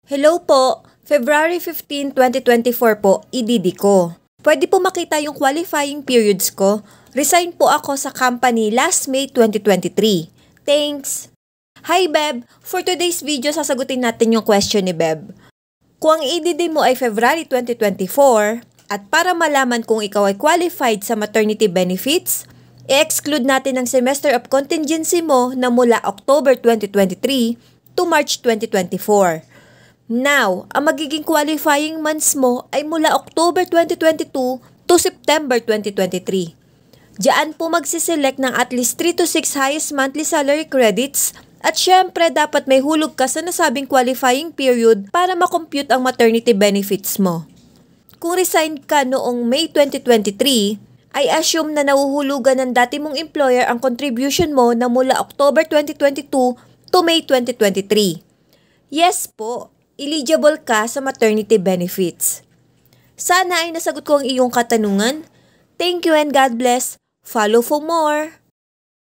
Hello po, February 15, 2024 po, ididi ko. Pwede po makita yung qualifying periods ko. Resign po ako sa company last May 2023. Thanks! Hi Beb! For today's video, sasagutin natin yung question ni Beb. Kung ang EDD mo ay February 2024, at para malaman kung ikaw ay qualified sa maternity benefits, i-exclude natin ang semester of contingency mo na mula October 2023 to March 2024. Now, ang magiging qualifying months mo ay mula October 2022 to September 2023. Diyan po magsiselect ng at least 3 to 6 highest monthly salary credits at syempre dapat may hulog ka sa nasabing qualifying period para makompute ang maternity benefits mo. Kung resign ka noong May 2023, ay assume na nahuhulugan ng dati mong employer ang contribution mo na mula October 2022 to May 2023. Yes po, eligible ka sa maternity benefits. Sana ay nasagot ko ang iyong katanungan. Thank you and God bless. Follow for more.